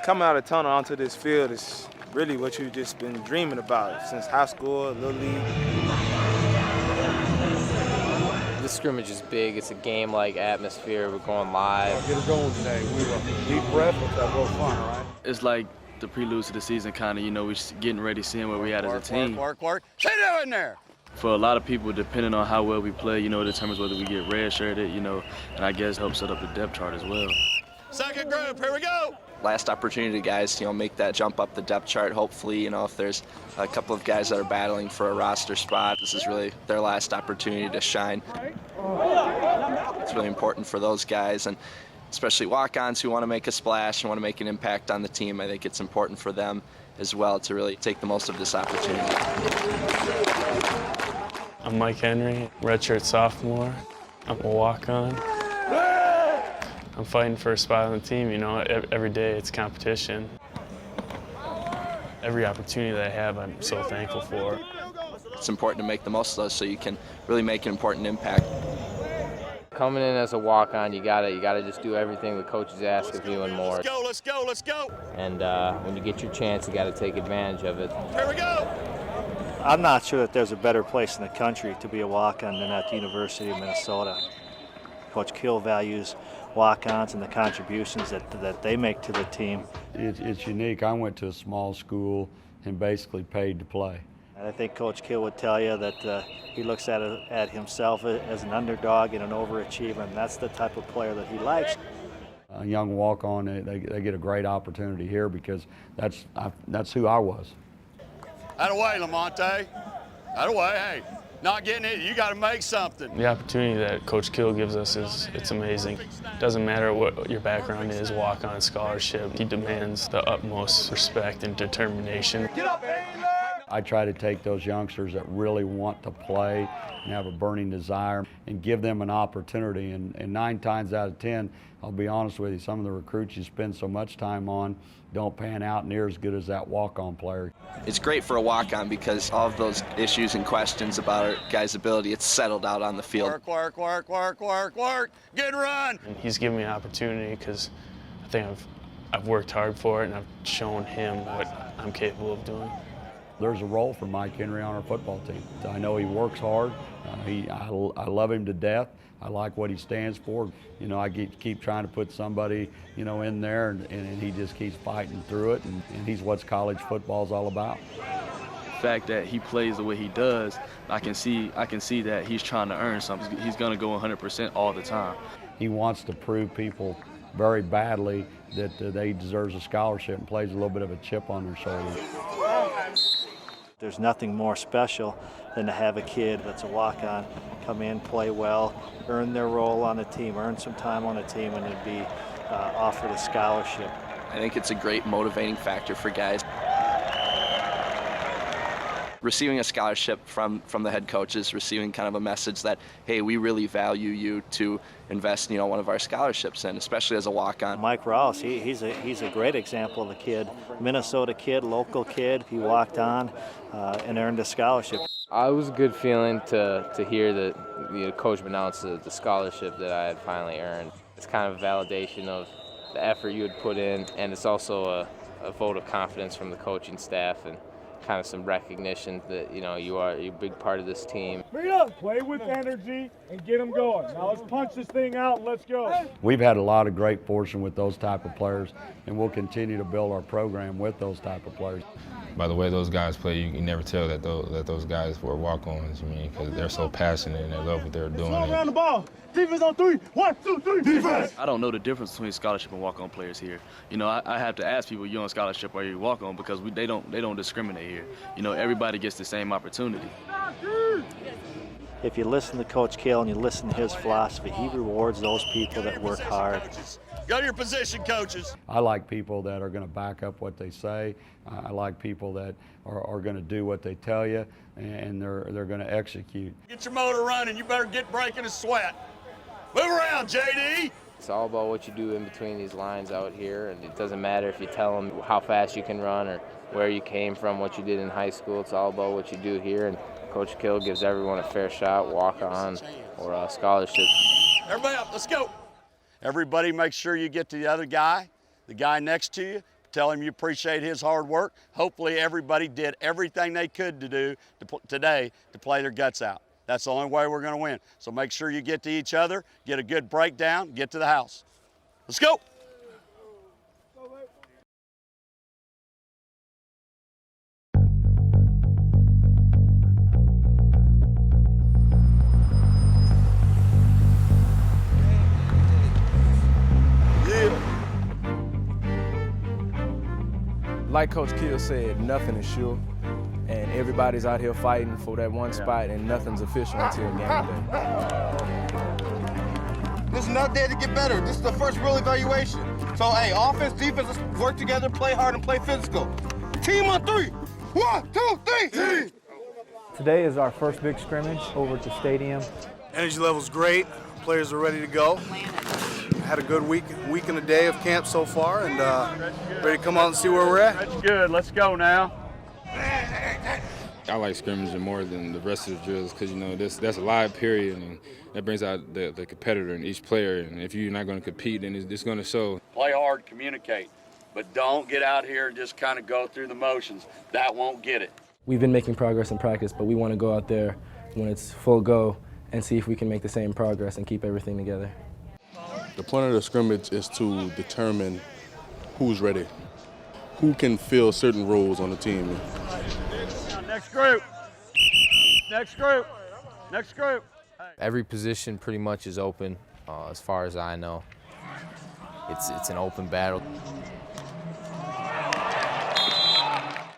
Coming out of the tunnel onto this field is really what you've just been dreaming about since high school, Little League. The scrimmage is big. It's a game-like atmosphere. We're going live. Get it going today. We will deep breath. Let's have a little fun, all right? It's like the prelude to the season, kind of. You know, we're getting ready, seeing where we at as a team. Work. Stay down there. For a lot of people, depending on how well we play, you know, it determines whether we get red-shirted, you know, and I guess helps set up the depth chart as well. Second group, here we go. Last opportunity, guys, make that jump up the depth chart. Hopefully, if there's a couple of guys that are battling for a roster spot, this is really their last opportunity to shine. It's really important for those guys, and especially walk-ons who want to make a splash and want to make an impact on the team. I think it's important for them as well to really take the most of this opportunity. I'm Mike Henry, redshirt sophomore. I'm a walk-on. I'm fighting for a spot on the team, every day it's competition. Every opportunity that I have, I'm so thankful for. It's important to make the most of those so you can really make an important impact. Coming in as a walk-on, you gotta just do everything the coaches ask of you and more. Let's go. And when you get your chance, you gotta take advantage of it. Here we go. I'm not sure that there's a better place in the country to be a walk-on than at the University of Minnesota. Coach Kill values walk-ons and the contributions that they make to the team. It's unique. I went to a small school and basically paid to play. And I think Coach Kill would tell you that he looks at himself as an underdog and an overachiever, and that's the type of player that he likes. A young walk-on, they get a great opportunity here because that's who I was. Out of way, Lamonte. Out of way, hey. Not getting it, you got to make something. The opportunity that Coach Kill gives us it's amazing. Doesn't matter what your background is, walk-on, scholarship. He demands the utmost respect and determination. Get up, Baylor! I try to take those youngsters that really want to play and have a burning desire and give them an opportunity. And 9 times out of 10, I'll be honest with you, some of the recruits you spend so much time on don't pan out near as good as that walk-on player. It's great for a walk-on because all of those issues and questions about our guy's ability, it's settled out on the field. Work. Good run. And he's given me an opportunity because I think I've worked hard for it and I've shown him what I'm capable of doing. There's a role for Mike Henry on our football team. I know he works hard. I love him to death. I like what he stands for. I keep trying to put somebody, in there, and he just keeps fighting through it, and he's what college football's all about. The fact that he plays the way he does, I can see that he's trying to earn something. He's going to go 100% all the time. He wants to prove people very badly that they deserves a scholarship and plays a little bit of a chip on their shoulder. There's nothing more special than to have a kid that's a walk-on come in, play well, earn their role on the team, earn some time on the team, and then be offered a scholarship. I think it's a great motivating factor for guys. Receiving a scholarship from the head coaches, receiving kind of a message that, hey, we really value you to invest, one of our scholarships in, especially as a walk-on. Mike Rouse, he's a great example of a kid, Minnesota kid, local kid. He walked on and earned a scholarship. It was a good feeling to hear that the coach announced the scholarship that I had finally earned. It's kind of a validation of the effort you had put in, and it's also a vote of confidence from the coaching staff and kind of some recognition that you're a big part of this team. Bring it up, play with energy and get them going. Now let's punch this thing out and let's go. We've had a lot of great fortune with those type of players, and we'll continue to build our program with those type of players. By the way those guys play, you can never tell that those guys were walk-ons, because they're so passionate and they love what they're doing. Around the ball. Defense on 3. 1, 2, 3. Defense. I don't know the difference between scholarship and walk-on players here. I have to ask people, you on scholarship or you walk-on, because they don't discriminate here. Everybody gets the same opportunity. If you listen to Coach Kill and you listen to his philosophy, he rewards those people that work hard. Go to your position, coaches. I like people that are going to back up what they say. I like people that are going to do what they tell you, and they're going to execute. Get your motor running. You better get breaking a sweat. Move around, JD. It's all about what you do in between these lines out here, and it doesn't matter if you tell them how fast you can run or where you came from, what you did in high school. It's all about what you do here, and Coach Kill gives everyone a fair shot, walk on, or a scholarship. Everybody up, let's go. Everybody make sure you get to the other guy, the guy next to you. Tell him you appreciate his hard work. Hopefully everybody did everything they could to do today to play their guts out. That's the only way we're going to win. So make sure you get to each other, get a good breakdown, get to the house. Let's go. Like Coach Kill said, nothing is sure, and everybody's out here fighting for that one spot, and nothing's official until game day. This is not there to get better. This is the first real evaluation. So, hey, offense, defense, let's work together, play hard, and play physical. Team on three. 1, 2, 3. Today is our first big scrimmage over at the stadium. Energy level's great. Players are ready to go. Had a good week and a day of camp so far, and ready to come out and see where we're at. That's good. Let's go now. I like scrimmaging more than the rest of the drills because, you know, that's a live period, and that brings out the competitor in each player. And if you're not going to compete, then it's going to show. Play hard, communicate, but don't get out here and just kind of go through the motions. That won't get it. We've been making progress in practice, but we want to go out there when it's full go and see if we can make the same progress and keep everything together. The point of the scrimmage is to determine who's ready, who can fill certain roles on the team. Next group. Next group. Next group. Every position pretty much is open, as far as I know. It's an open battle.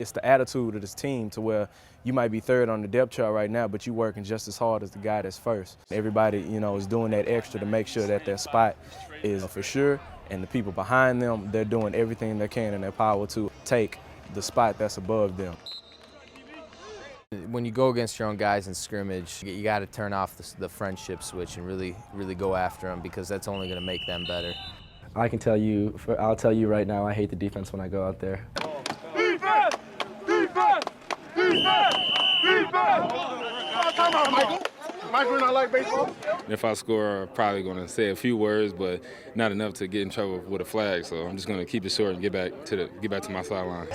It's the attitude of this team to where you might be third on the depth chart right now, but you're working just as hard as the guy that's first. Everybody, you know, is doing that extra to make sure that their spot is for sure, and the people behind them, they're doing everything they can in their power to take the spot that's above them. When you go against your own guys in scrimmage, you got to turn off the friendship switch and really go after them, because that's only going to make them better. I'll tell you right now, I hate the defense when I go out there. Defense! Defense! Defense! Defense! Come on, Michael. Michael, not like baseball? If I score, I'm probably going to say a few words, but not enough to get in trouble with a flag. So I'm just going to keep it short and get back to my sideline.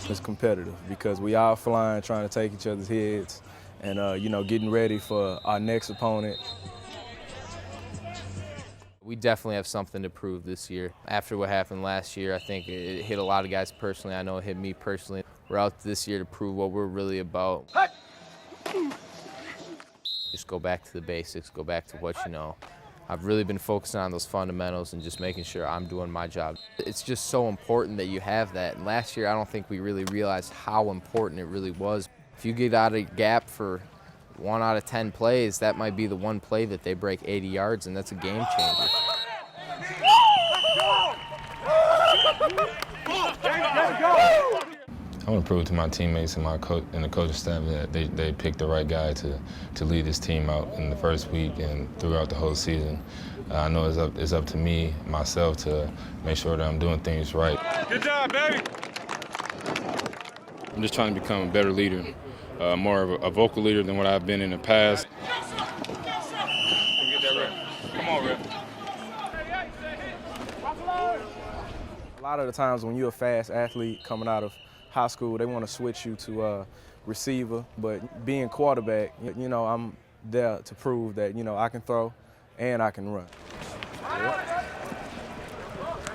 It's competitive because we all flying, trying to take each other's heads, and you know, getting ready for our next opponent. We definitely have something to prove this year. After what happened last year, I think it hit a lot of guys personally. I know it hit me personally. We're out this year to prove what we're really about. Just go back to the basics, go back to what you know. I've really been focusing on those fundamentals and just making sure I'm doing my job. It's just so important that you have that. And last year, I don't think we really realized how important it really was. If you get out of gap for 1 out of 10 plays, that might be the one play that they break 80 yards, and that's a game changer. I want to prove to my teammates and my coach and the coaching staff that they picked the right guy to lead this team out in the first week and throughout the whole season. I know it's up to me, myself, to make sure that I'm doing things right. Good job, baby. I'm just trying to become a better leader, more of a vocal leader than what I've been in the past. Come on, Rick. A lot of the times when you're a fast athlete coming out of high school, they want to switch you to receiver, but being quarterback, you know, I'm there to prove that, you know, I can throw and I can run.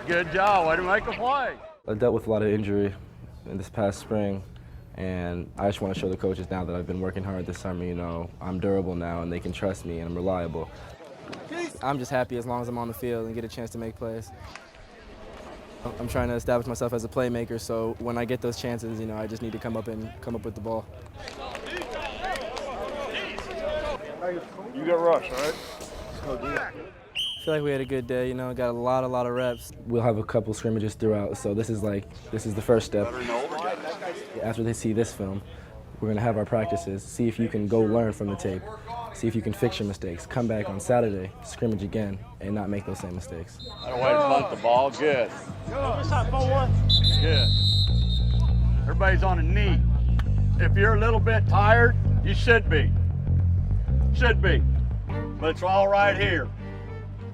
Good job. Way to make a play. I dealt with a lot of injury in this past spring, and I just want to show the coaches now that I've been working hard this summer, you know, I'm durable now and they can trust me and I'm reliable. I'm just happy as long as I'm on the field and get a chance to make plays. I'm trying to establish myself as a playmaker, so when I get those chances, you know, I just need to come up with the ball. You got rushed, all right? I feel like we had a good day, you know, got a lot of reps. We'll have a couple scrimmages throughout, so this is the first step. After they see this film, we're gonna have our practices, see if you can go learn from the tape, see if you can fix your mistakes, come back on Saturday, scrimmage again, and not make those same mistakes. Way to punt the ball. Good. Good. Everybody's on a knee. If you're a little bit tired, you should be. Should be. But it's all right here.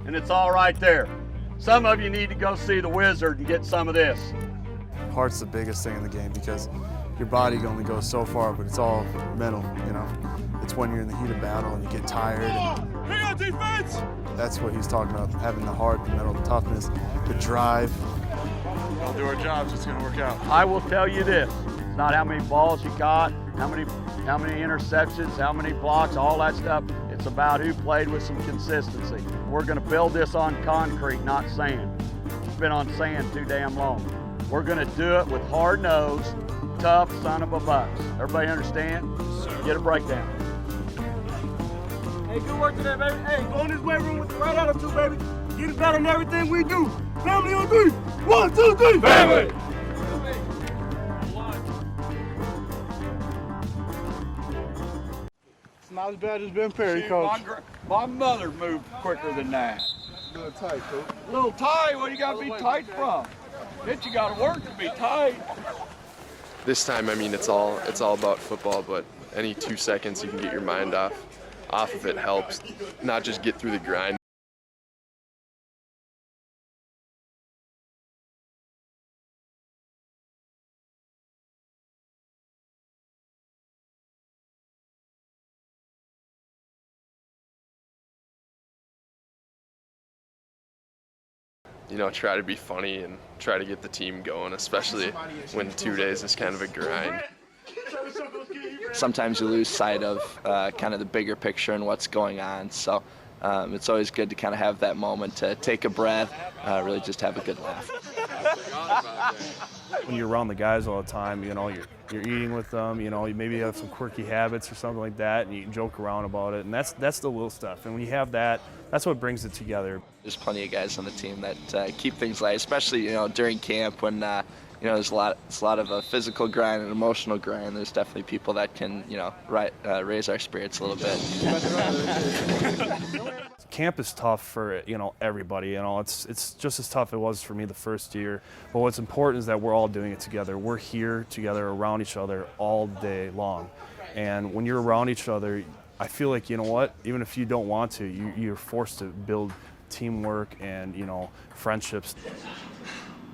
And it's all right there. Some of you need to go see the Wizard and get some of this. Heart's the biggest thing in the game because your body only goes so far, but it's all mental, you know. It's when you're in the heat of battle and you get tired. And defense! That's what he's talking about, having the heart, the mental toughness, the drive. We'll do our jobs, it's gonna work out. I will tell you this, it's not how many balls you got, how many interceptions, how many blocks, all that stuff. It's about who played with some consistency. We're gonna build this on concrete, not sand. It's been on sand too damn long. We're gonna do it with hard-nosed, tough son of a bucks. Everybody understand? Get a breakdown. Hey, good work today, baby. Hey, go in this weight room with the right attitude, baby. Get it better in everything we do. Family on three. 1, 2, 3. Family! It's not as bad as Ben Perry, Coach. My mother moved quicker than that. A little tight, Coach. A little tight? What you gotta be tight from? Bitch, you gotta work to be tight. This time, I mean, it's all about football, but any 2 seconds you can get your mind off of it helps, not just get through the grind. You know, try to be funny and try to get the team going, especially when 2 days is kind of a grind. Sometimes you lose sight of kind of the bigger picture and what's going on, so it's always good to kind of have that moment to take a breath, really just have a good laugh. When you're around the guys all the time, you know, you're eating with them, you know, you maybe have some quirky habits or something like that, and you can joke around about it, and that's the little stuff. And when you have that, that's what brings it together. There's plenty of guys on the team that keep things light, especially, you know, during camp when you know, it's a lot of a physical grind and emotional grind. There's definitely people that can, you know, raise our spirits a little bit. Camp is tough for, you know, everybody. You know, it's just as tough as it was for me the first year. But what's important is that we're all doing it together. We're here together around each other all day long. And when you're around each other, I feel like, you know what, even if you don't want to, you're forced to build teamwork and, you know, friendships.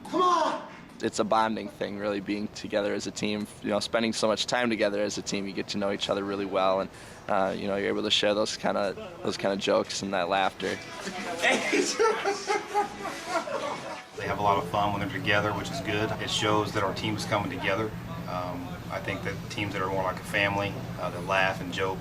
Come on! It's a bonding thing, really, being together as a team. You know, spending so much time together as a team, you get to know each other really well, and you know, you're able to share those kind of jokes and that laughter. They have a lot of fun when they're together, which is good. It shows that our team is coming together. I think that teams that are more like a family, that laugh and joke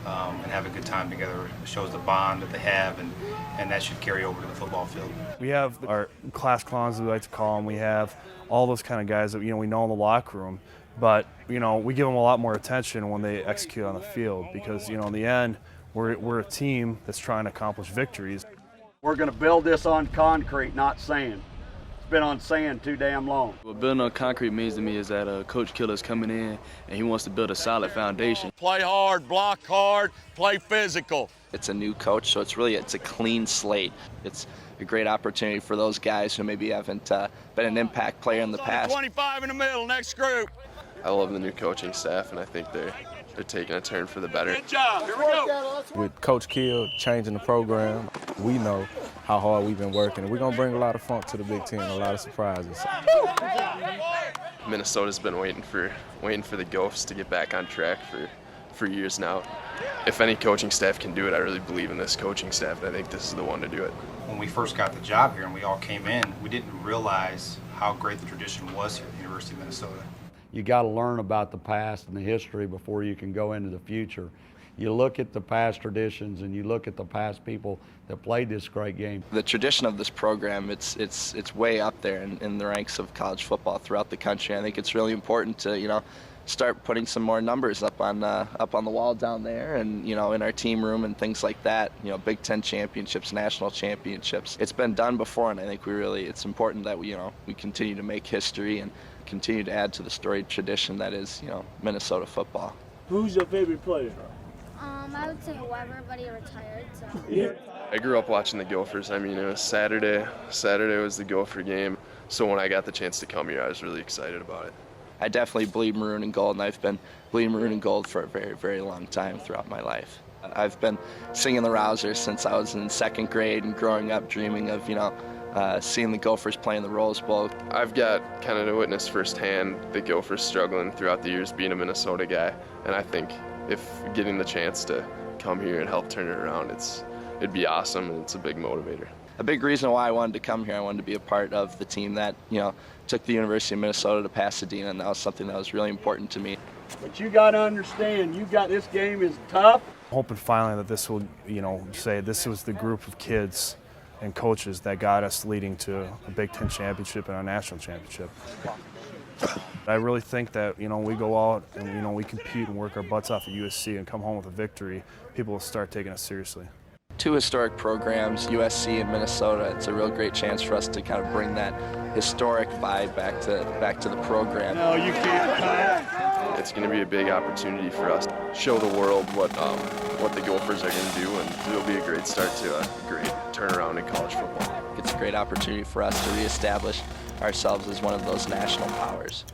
and have a good time together, shows the bond that they have, and that should carry over to the football field. We have our class clowns, as we like to call them. We have all those kind of guys that, you know, we know in the locker room, but, you know, we give them a lot more attention when they execute on the field because, you know, in the end, we're a team that's trying to accomplish victories. We're gonna build this on concrete, not sand. It's been on sand too damn long. What building on concrete means to me is that Coach Killer's coming in and he wants to build a solid foundation. Play hard, block hard, play physical. It's a new coach, so it's a clean slate. It's a great opportunity for those guys who maybe haven't been an impact player in the past. 25 in the middle, next group. I love the new coaching staff, and I think they're taking a turn for the better. Good job, here we go. With Coach Kill changing the program, we know how hard we've been working, and we're going to bring a lot of funk to the Big Ten, a lot of surprises. Minnesota's been waiting for the Gophers to get back on track for years now. If any coaching staff can do it, I really believe in this coaching staff, and I think this is the one to do it. When we first got the job here and we all came in, we didn't realize how great the tradition was here at the University of Minnesota. You got to learn about the past and the history before you can go into the future. You look at the past traditions and you look at the past people that played this great game. The tradition of this program, it's way up there in the ranks of college football throughout the country. I think it's really important to, you know, start putting some more numbers up on the wall down there, and, you know, in our team room and things like that. You know, Big Ten championships, national championships. It's been done before, and I think it's important that we continue to make history and continue to add to the storied tradition that is, you know, Minnesota football. Who's your favorite player? I would say Weber, but he retired, so. Yeah. I grew up watching the Gophers. I mean, it was Saturday. Saturday was the Gopher game. So when I got the chance to come here, I was really excited about it. I definitely bleed maroon and gold, and I've been bleeding maroon and gold for a very, very long time throughout my life. I've been singing the Rousers since I was in 2nd grade and growing up dreaming of, you know, seeing the Gophers play in the Rose Bowl. I've got kind of to witness firsthand the Gophers struggling throughout the years being a Minnesota guy, and I think if getting the chance to come here and help turn it around, it'd be awesome, and it's a big motivator. A big reason why I wanted to come here, I wanted to be a part of the team that, took the University of Minnesota to Pasadena, and that was something that was really important to me. But you got to understand, this game is tough. I'm hoping finally that this will, say this was the group of kids and coaches that got us leading to a Big Ten championship and a national championship. I really think that, we go out and, we compete and work our butts off at USC and come home with a victory, people will start taking us seriously. Two historic programs, USC and Minnesota. It's a real great chance for us to kind of bring that historic vibe back to the program. No, you can't. It's going to be a big opportunity for us to show the world what the Gophers are going to do, and it'll be a great start to a great turnaround in college football. It's a great opportunity for us to reestablish ourselves as one of those national powers.